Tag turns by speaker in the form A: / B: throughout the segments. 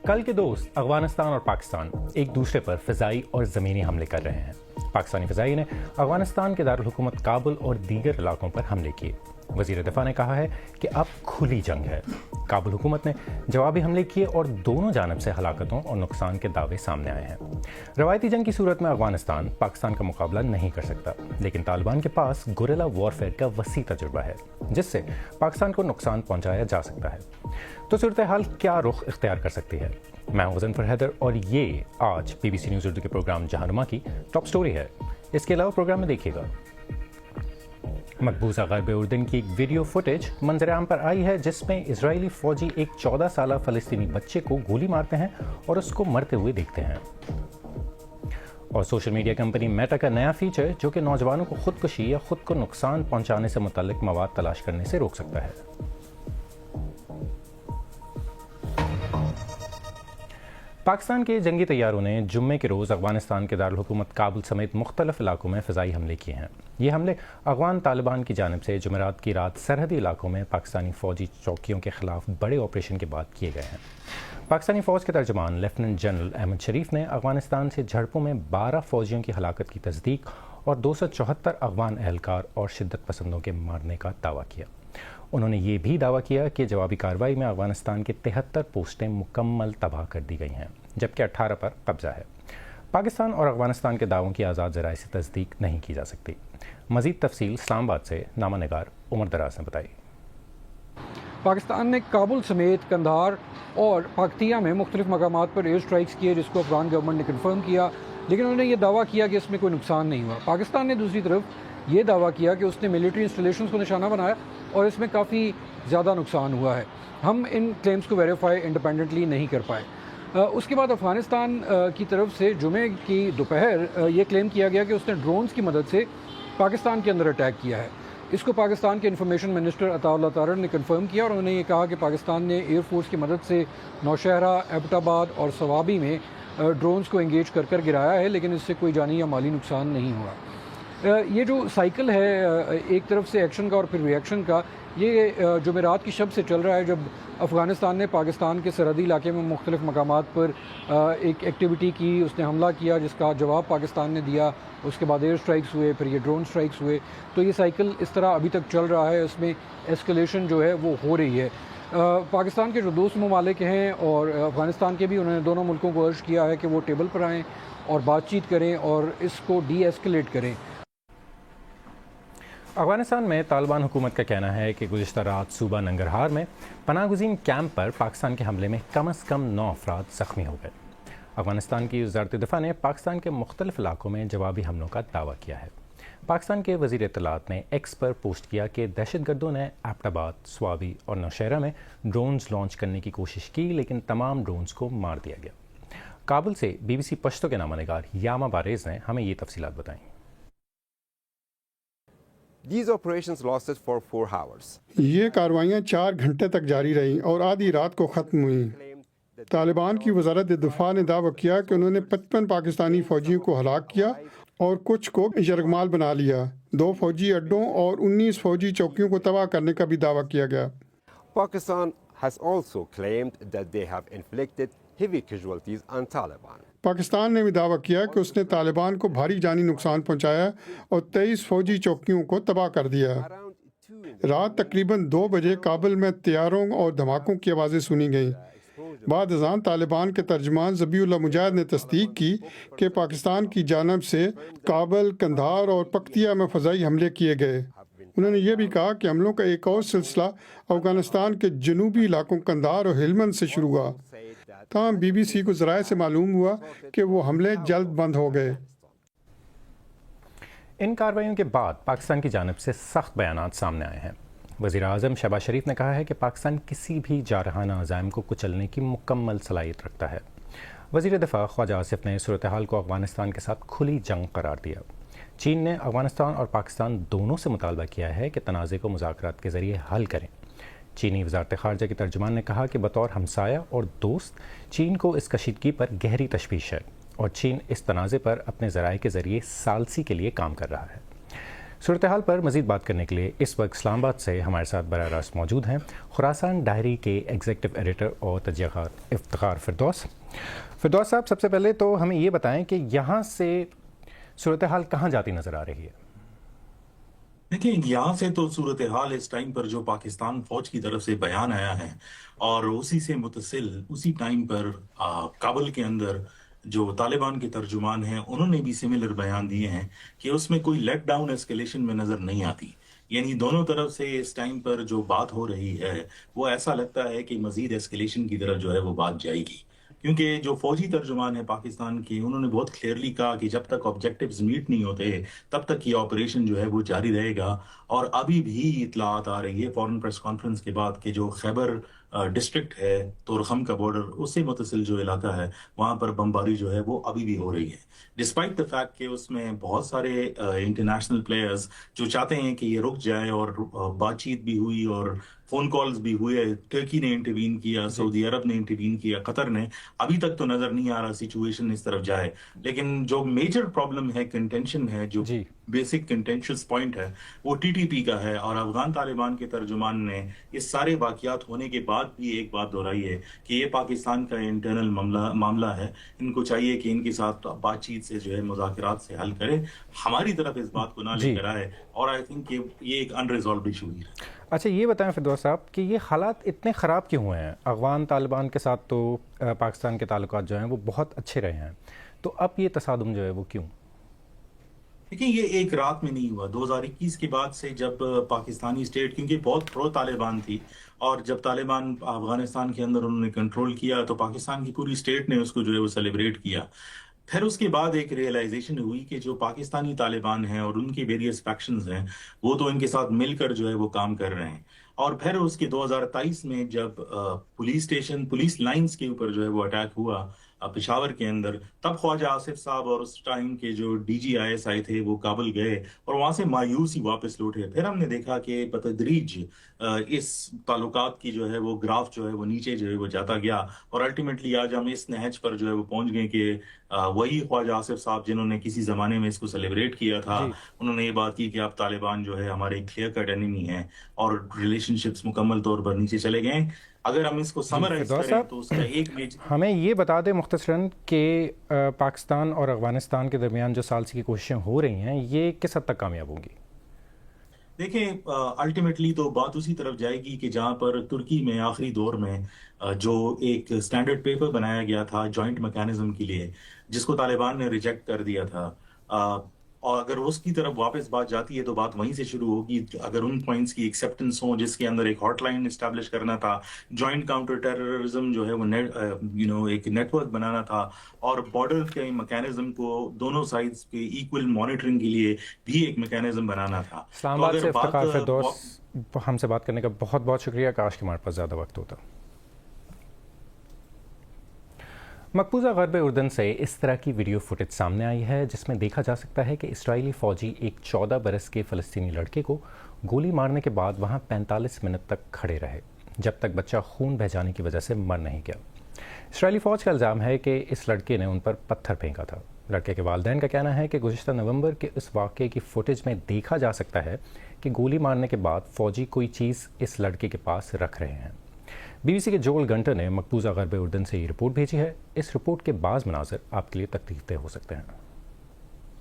A: کل کے دوست افغانستان اور پاکستان ایک دوسرے پر فضائی اور زمینی حملے کر رہے ہیں۔ پاکستانی فضائی نے افغانستان کے دارالحکومت کابل اور دیگر علاقوں پر حملے کیے۔ وزیر دفاع نے کہا ہے کہ اب کھلی جنگ ہے۔ کابل حکومت نے جوابی حملے کیے اور دونوں جانب سے ہلاکتوں اور نقصان کے دعوے سامنے آئے ہیں۔ روایتی جنگ کی صورت میں افغانستان پاکستان کا مقابلہ نہیں کر سکتا، لیکن طالبان کے پاس گوریلا وارفیئر کا وسیع تجربہ ہے جس سے پاکستان کو نقصان پہنچایا جا سکتا ہے۔ تو صورتحال کیا رخ اختیار کر سکتی ہے؟ میں ہوں غضنفر حیدر اور یہ آج BBC نیوز اردو کے پروگرام جہانما کی ٹاپ سٹوری ہے۔ اس کے علاوہ پروگرام میں دیکھیے گا مقبوضہ غرب اردن کی ایک ویڈیو فوٹیج منظر عام پر آئی ہے جس میں اسرائیلی فوجی ایک 14 سالہ فلسطینی بچے کو گولی مارتے ہیں اور اس کو مرتے ہوئے دیکھتے ہیں۔ اور سوشل میڈیا کمپنی میٹا کا نیا فیچر جو کہ نوجوانوں کو خودکشی یا خود کو نقصان پہنچانے سے متعلق مواد تلاش کرنے سے روک سکتا ہے۔ پاکستان کے جنگی طیاروں نے جمعے کے روز افغانستان کے دارالحکومت کابل سمیت مختلف علاقوں میں فضائی حملے کیے ہیں۔ یہ حملے افغان طالبان کی جانب سے جمعرات کی رات سرحدی علاقوں میں پاکستانی فوجی چوکیوں کے خلاف بڑے آپریشن کے بعد کیے گئے ہیں۔ پاکستانی فوج کے ترجمان لیفٹیننٹ جنرل احمد شریف نے افغانستان سے جھڑپوں میں 12 فوجیوں کی ہلاکت کی تصدیق اور 274 افغان اہلکار اور شدت پسندوں کے مارنے کا دعویٰ کیا۔ انہوں نے یہ بھی دعویٰ کیا کہ جوابی کارروائی میں افغانستان کے 73 پوسٹیں مکمل تباہ کر دی گئی ہیں جبکہ 18 پر قبضہ ہے۔ پاکستان اور افغانستان کے دعووں کی آزاد ذرائع سے تصدیق نہیں کی جا سکتی۔ مزید تفصیل اسلام آباد سے نامہ نگار عمر دراز نے بتائی۔
B: پاکستان نے کابل سمیت قندھار اور پاکتیا میں مختلف مقامات پر ایئر سٹرائکس کیے جس کو افغان گورنمنٹ نے کنفرم کیا، لیکن انہوں نے یہ دعویٰ کیا کہ اس میں کوئی نقصان نہیں ہوا۔ پاکستان نے دوسری طرف یہ دعویٰ کیا کہ اس نے ملٹری انسٹالیشنز کو نشانہ بنایا اور اس میں کافی زیادہ نقصان ہوا ہے۔ ہم ان کلیمز کو ویریفائی انڈیپینڈنٹلی نہیں کر پائے۔ اس کے بعد افغانستان کی طرف سے جمعے کی دوپہر یہ کلیم کیا گیا کہ اس نے ڈرونز کی مدد سے پاکستان کے اندر اٹیک کیا ہے۔ اس کو پاکستان کے انفارمیشن منسٹر عطا اللہ تارڑ نے کنفرم کیا اور انہوں نے یہ کہا کہ پاکستان نے ایئر فورس کی مدد سے نوشہرہ، ایبٹ آباد اور سوابی میں ڈرونز کو انگیج کر کر گرایا ہے، لیکن اس سے کوئی جانی یا مالی نقصان نہیں ہوا۔ یہ جو سائیکل ہے ایک طرف سے ایکشن کا اور پھر ری ایکشن کا، یہ جمعرات کی شب سے چل رہا ہے جب افغانستان نے پاکستان کے سرحدی علاقے میں مختلف مقامات پر ایک ایکٹیویٹی کی، اس نے حملہ کیا جس کا جواب پاکستان نے دیا، اس کے بعد ایئر سٹرائکس ہوئے، پھر یہ ڈرون سٹرائکس ہوئے۔ تو یہ سائیکل اس طرح ابھی تک چل رہا ہے، اس میں ایسکلیشن جو ہے وہ ہو رہی ہے۔ پاکستان کے جو دوست ممالک ہیں اور افغانستان کے بھی، انہوں نے دونوں ملکوں کو عرض کیا ہے کہ وہ ٹیبل پر آئیں اور بات چیت کریں اور اس کو ڈی ایسکلیٹ کریں۔
A: افغانستان میں طالبان حکومت کا کہنا ہے کہ گزشتہ رات صوبہ ننگرہار میں پناہ گزین کیمپ پر پاکستان کے حملے میں کم از کم 9 افراد زخمی ہو گئے۔ افغانستان کی وزارت دفاع نے پاکستان کے مختلف علاقوں میں جوابی حملوں کا دعویٰ کیا ہے۔ پاکستان کے وزیر اطلاعات نے ایکس پر پوسٹ کیا کہ دہشت گردوں نے ایبٹ آباد، سوابی اور نوشہرہ میں ڈرونز لانچ کرنے کی کوشش کی لیکن تمام ڈرونز کو مار دیا گیا۔ کابل سے BBC پشتو کے نامہ نگار یاما بارز نے ہمیں یہ تفصیلات بتائیں۔
C: These operations lasted for 4 hours.
D: یہ کارروائیاں 4 گھنٹے تک جاری رہیں اور آدھی رات کو ختم ہوئیں۔ طالبان کی وزارت دفاع نے دعویٰ کیا کہ انہوں نے 55 پاکستانی فوجیوں کو ہلاک کیا اور کچھ کو یرغمال بنا لیا۔ 2 فوجی اڈوں اور 19 فوجی چوکیوں کو تباہ کرنے کا بھی دعویٰ کیا گیا۔
C: Pakistan has also claimed that they have inflicted heavy casualties on Taliban.
D: Pakistan نے بھی دعویٰ کیا کہ اس نے طالبان کو بھاری جانی نقصان پہنچایا اور 23 فوجی چوکیوں کو تباہ کر دیا۔ رات تقریباً 2 بجے کابل میں طیاروں اور دھماکوں کی آوازیں سنی گئیں۔ بعد ازاں طالبان کے ترجمان ذبیح اللہ مجاہد نے تصدیق کی کہ پاکستان کی جانب سے کابل، قندھار اور پکتیا میں فضائی حملے کیے گئے۔ انہوں نے یہ بھی کہا کہ حملوں کا ایک اور سلسلہ افغانستان کے جنوبی علاقوں قندھار اور ہلمند سے شروع ہوا۔ تاہم BBC کو ذرائع سے معلوم ہوا کہ وہ حملے جلد بند ہو گئے۔
A: ان کارروائیوں کے بعد پاکستان کی جانب سے سخت بیانات سامنے آئے ہیں۔ وزیر اعظم شہباز شریف نے کہا ہے کہ پاکستان کسی بھی جارحانہ عزائم کو کچلنے کی مکمل صلاحیت رکھتا ہے۔ وزیر دفاع خواجہ آصف نے صورتحال کو افغانستان کے ساتھ کھلی جنگ قرار دیا۔ چین نے افغانستان اور پاکستان دونوں سے مطالبہ کیا ہے کہ تنازع کو مذاکرات کے ذریعے حل کریں۔ چینی وزارت خارجہ کے ترجمان نے کہا کہ بطور ہمسایہ اور دوست چین کو اس کشیدگی پر گہری تشویش ہے اور چین اس تنازع پر اپنے ذرائع کے ذریعے ثالثی کے لیے کام کر رہا ہے۔ صورتحال پر مزید بات کرنے کے لیے اس وقت اسلام آباد سے ہمارے ساتھ براہ راست موجود ہیں خراسان ڈائری کے ایگزیکٹو ایڈیٹر اور تجزیہ کار افتخار فردوس صاحب، سب سے پہلے تو ہمیں یہ بتائیں کہ یہاں سے صورتحال کہاں جاتی نظر آ رہی ہے؟
E: دیکھیں، یہاں سے تو صورتحال اس ٹائم پر جو پاکستان فوج کی طرف سے بیان آیا ہے اور اسی سے متصل اسی ٹائم پر کابل کے اندر جو طالبان کے ترجمان ہیں انہوں نے بھی سملر بیان دیے ہیں کہ اس میں کوئی لیٹ ڈاؤن ایسکیلیشن میں نظر نہیں آتی. یعنی دونوں طرف سے اس ٹائم پر جو بات ہو رہی ہے وہ ایسا لگتا ہے کہ مزید ایسکیلیشن کی طرف جو ہے وہ بات جائے گی، کیونکہ جو فوجی ترجمان ہیں پاکستان کی انہوں نے بہت کلیئرلی کہا کہ جب تک آبجیکٹیوز میٹ نہیں ہوتے تب تک یہ آپریشن جو ہے وہ جاری رہے گا. اور ابھی بھی اطلاعات آ رہی ہے فورن پریس کانفرنس کے بعد کہ جو خیبر ڈسٹرکٹ ہے تورخم کا بارڈر اس سے متصل جو علاقہ ہے وہاں پر بمباری جو ہے وہ ابھی بھی ہو رہی ہے، ڈسپائٹ دا فیکٹ کہ اس میں بہت سارے انٹرنیشنل پلیئرز جو چاہتے ہیں کہ یہ رک جائے، اور بات چیت بھی ہوئی اور فون کالز بھی ہوئے. ترکی نے انٹروین کیا، سعودی عرب نے انٹروین کیا، قطر نے. ابھی تک تو نظر نہیں آ رہا سچویشن اس طرف جائے، لیکن جو میجر پرابلم ہے، کنٹینشن ہے، جو بیسک کنٹینشس پوائنٹ ہے وہ ٹی ٹی پی کا ہے. اور افغان طالبان کے ترجمان نے اس سارے واقعات ہونے کے بعد بھی ایک بات دہرائی ہے کہ یہ پاکستان کا انٹرنل معاملہ ہے، ان کو چاہیے کہ ان کے ساتھ بات چیت سے جو ہے مذاکرات سے حل کرے، ہماری طرف اس بات کو نہ لے کر آئے. اور آئی تھنک کہ یہ ایک انریزالوڈ ایشو ہی ہے.
A: اچھا، یہ بتائیں فردوس صاحب کہ یہ حالات اتنے خراب کیوں ہوئے ہیں؟ افغان طالبان کے ساتھ تو پاکستان کے تعلقات جو ہیں وہ بہت اچھے رہے ہیں، تو اب یہ تصادم جو ہے وہ کیوں؟
E: دیکھیں، یہ ایک رات میں نہیں ہوا. 2021 کے بعد سے جب پاکستانی اسٹیٹ کیونکہ بہت پرو طالبان تھی، اور جب طالبان افغانستان کے اندر انہوں نے کنٹرول کیا تو پاکستان کی پوری اسٹیٹ نے اس کو جو ہے وہ سیلیبریٹ کیا. پھر اس کے بعد ایک ریئلائزیشن ہوئی کہ جو پاکستانی طالبان ہیں اور ان کے ویریس فیکشنز ہیں وہ تو ان کے ساتھ مل کر جو ہے وہ کام کر رہے ہیں. اور پھر اس کے 2023 میں جب پولیس لائنز کے اوپر جو ہے وہ اٹیک ہوا پشاور کے اندر، تب خواجہ آصف صاحب اور اس ٹائم کے جو D G I S I تھے وہ کابل گئے اور وہاں سے مایوس ہی واپس لوٹے. پھر ہم نے دیکھا کہ بتدریج اس تعلقات کی جو ہے وہ گراف جو ہے وہ نیچے جو ہے وہ جاتا گیا، اور الٹیمیٹلی آج ہم اس نہج پر جو ہے وہ پہنچ گئے کہ وہی خواجہ آصف صاحب جنہوں نے کسی زمانے میں اس کو سیلیبریٹ کیا تھا، انہوں نے یہ بات کی کہ اب طالبان جو ہے ہمارے کلیئر کٹ انیمی ہیں اور ریلیشن شپس مکمل طور پر نیچے چلے گئے. اگر ہم اس کو سمرائز کریں تو اس کا ایک
A: ہمیں یہ بتا دیں مختصراً کہ پاکستان اور افغانستان کے درمیان جو ثالثی کی کوششیں ہو رہی ہیں یہ کس حد تک کامیاب ہوں گی؟
E: دیکھیں، الٹیمیٹلی تو بات اسی طرف جائے گی کہ جہاں پر ترکی میں آخری دور میں جو ایک سٹینڈرڈ پیپر بنایا گیا تھا جوائنٹ میکانزم کے لیے، جس کو طالبان نے ریجیکٹ کر دیا تھا، اور اگر اس کی طرف واپس بات جاتی ہے تو بات وہیں سے شروع ہوگی. اگر ان پوائنٹس کی ایکسیپٹنس ہو، جس کے اندر ایک ہاٹ لائن اسٹیبلش کرنا تھا، جوائنٹ کاؤنٹر ٹیررزم جو ہے وہ ایک نیٹ ورک بنانا تھا، اور بارڈر کے میکانزم کو دونوں سائڈز کے ایکول مانیٹرنگ کے لیے بھی ایک میکانزم بنانا تھا.
A: اسلام آباد سے افتخار فردوس، ہم سے بات کرنے کا بہت بہت شکریہ. کاش کہ ہمارے پاس زیادہ وقت ہوتا. مقبوضہ غرب اردن سے اس طرح کی ویڈیو فوٹیج سامنے آئی ہے جس میں دیکھا جا سکتا ہے کہ اسرائیلی فوجی ایک 14 برس کے فلسطینی لڑکے کو گولی مارنے کے بعد وہاں 45 منٹ تک کھڑے رہے جب تک بچہ خون بہہ جانے کی وجہ سے مر نہیں گیا. اسرائیلی فوج کا الزام ہے کہ اس لڑکے نے ان پر پتھر پھینکا تھا. لڑکے کے والدین کا کہنا ہے کہ گزشتہ نومبر کے اس واقعے کی فوٹیج میں دیکھا جا سکتا ہے کہ گولی مارنے کے بعد فوجی کوئی چیز اس لڑکے کے پاس رکھ رہے ہیں. بی بی سی کے جوئل گنٹر نے مقبوضہ غرب اردن سے یہ رپورٹ بھیجی ہے. اس رپورٹ کے بعض مناظر آپ کے لیے تکلیف دہ ہو سکتے ہیں.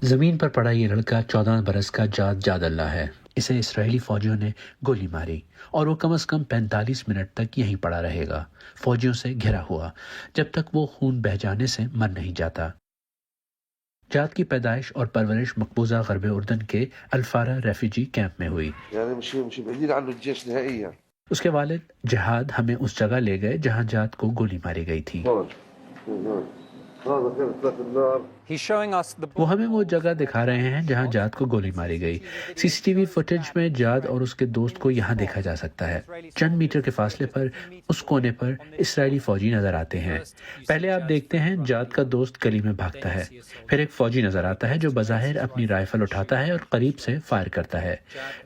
F: زمین پر پڑا یہ لڑکا 14 برس کا جاد اللہ ہے. اسے اسرائیلی فوجیوں نے گولی ماری اور وہ کم از کم 45 منٹ تک یہیں پڑا رہے گا، فوجیوں سے گھرا ہوا، جب تک وہ خون بہہ جانے سے مر نہیں جاتا. جاد کی پیدائش اور پرورش مقبوضہ غرب اردن کے الفارا ریفیوجی کیمپ میں ہوئی. اس کے والد جہاد ہمیں اس جگہ لے گئے جہاں جاد کو گولی ماری گئی تھی. وہ ہمیں وہ جگہ دکھا رہے ہیں جہاں جاد کو گولی ماری گئی. سی سی ٹی وی فوٹیج میں جاد اور اس کے دوست کو یہاں دیکھا جا سکتا ہے. چند میٹر کے فاصلے پر اس کونے پر اسرائیلی فوجی نظر آتے ہیں. پہلے آپ دیکھتے ہیں جاد کا دوست گلی میں بھاگتا ہے، پھر ایک فوجی نظر آتا ہے جو بظاہر اپنی رائفل اٹھاتا ہے اور قریب سے فائر کرتا ہے.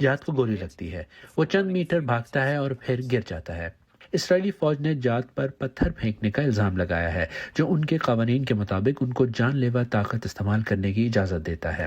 F: جاد کو گولی لگتی ہے، وہ چند میٹر بھاگتا ہے اور پھر گر جاتا ہے. اسرائیلی فوج نے جاد پر پتھر پھینکنے کا الزام لگایا ہے جو ان کے قوانین کے مطابق ان کو جان لیوا طاقت استعمال کرنے کی اجازت دیتا ہے.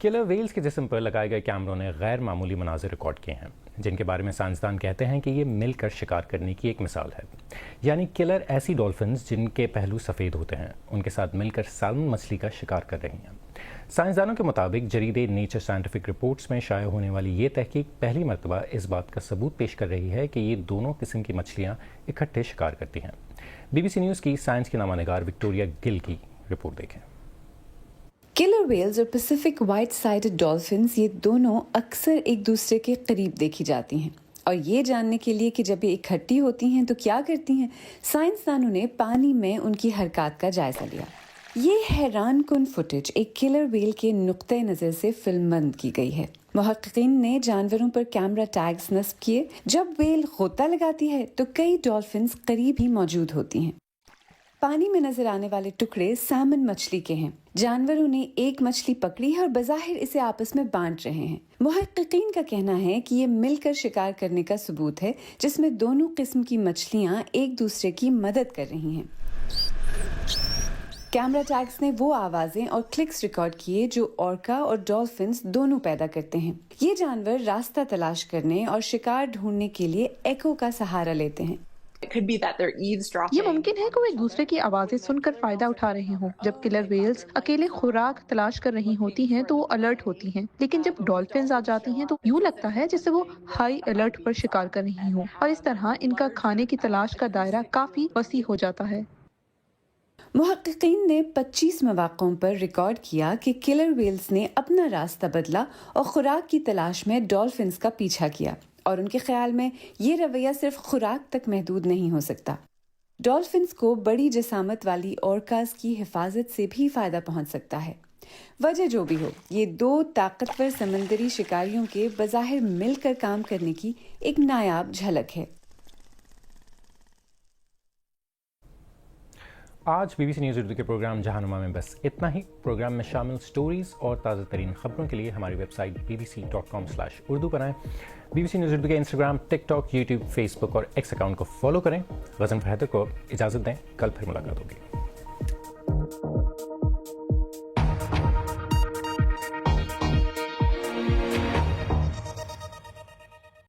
A: کلر ویلز کے جسم پر لگائے گئے کیمروں نے غیر معمولی مناظر ریکارڈ کیے ہیں جن کے بارے میں سائنسدان کہتے ہیں کہ یہ مل کر شکار کرنے کی ایک مثال ہے. یعنی کلر ایسی ڈولفنز جن کے پہلو سفید ہوتے ہیں ان کے ساتھ مل کر سالمن مچھلی کا شکار کر رہی ہیں. سائنسدانوں کے مطابق جریدے نیچر سائنٹیفک رپورٹس میں شائع ہونے والی یہ تحقیق پہلی مرتبہ اس بات کا ثبوت پیش کر رہی ہے کہ یہ دونوں قسم کی مچھلیاں اکٹھے شکار کرتی ہیں. BBC نیوز کی سائنس کی نامہ نگار وکٹوریا گل کی رپورٹ دیکھیں.
G: کلر ویلز اور پیسیفک وائٹ سائڈڈ ڈولفنز یہ دونوں اکثر ایک دوسرے کے قریب دیکھی جاتی ہیں اور یہ جاننے کے لیے کہ جب یہ اکٹھی ہوتی ہیں تو کیا کرتی ہیں سائنسدانوں نے پانی میں ان کی حرکات کا جائزہ لیا. یہ حیران کن فوٹیج ایک کلر ویل کے نقطۂ نظر سے فلم بند کی گئی ہے. محققین نے جانوروں پر کیمرہ ٹیگز نصب کیے. جب ویل غوطہ لگاتی ہے تو کئی ڈولفنز قریب ہی موجود ہوتی ہیں. پانی میں نظر آنے والے ٹکڑے سالمن مچھلی کے ہیں. جانوروں نے ایک مچھلی پکڑی ہے اور بظاہر اسے آپس میں بانٹ رہے ہیں. محققین کا کہنا ہے کہ یہ مل کر شکار کرنے کا ثبوت ہے جس میں دونوں قسم کی مچھلیاں ایک دوسرے کی مدد کر رہی ہیں. کیمرہ ٹیگز نے وہ آوازیں اور کلکس ریکارڈ کیے جو اورکا اور ڈولفنز دونوں پیدا کرتے ہیں. یہ جانور راستہ تلاش کرنے اور شکار ڈھونڈنے کے لیے ایکو کا سہارا لیتے ہیں.
H: یہ ممکن ہے کہ وہ ایک دوسرے کی آوازیں سن کر فائدہ اٹھا رہے ہوں. جب کلر ویلز اکیلے خوراک تلاش کر رہی ہوتی ہیں تو وہ الرٹ ہوتی ہیں، لیکن جب ڈولفنز آ جاتی ہیں تو یوں لگتا ہے جیسے وہ ہائی الرٹ پر شکار کر رہی ہوں، اور اس طرح ان کا کھانے کی تلاش کا دائرہ کافی وسیع ہو جاتا ہے.
G: محققین نے 25 مواقعوں پر ریکارڈ کیا کہ کلر ویلز نے اپنا راستہ بدلا اور خوراک کی تلاش میں ڈولفنز کا پیچھا کیا، اور ان کے خیال میں یہ رویہ صرف خوراک تک محدود نہیں ہو سکتا. ڈولفنز کو بڑی جسامت والی اورکاز کی حفاظت سے بھی فائدہ پہنچ سکتا ہے. وجہ جو بھی ہو، یہ دو طاقتور سمندری شکاریوں کے بظاہر مل کر کام کرنے کی ایک نایاب جھلک ہے.
A: آج BBC نیوز اردو کے پروگرام جہانما میں بس اتنا ہی. پروگرام میں شامل سٹوریز اور تازہ ترین خبروں کے لیے ہماری ویب سائٹ bbc.com/urdu پر آئیں. BBC نیوز اردو کے انسٹاگرام، ٹک ٹاک، یوٹیوب، فیس بک اور ایکس اکاؤنٹ کو فالو کریں. غزن فرحتر کو اجازت دیں، کل پھر ملاقات ہوگی.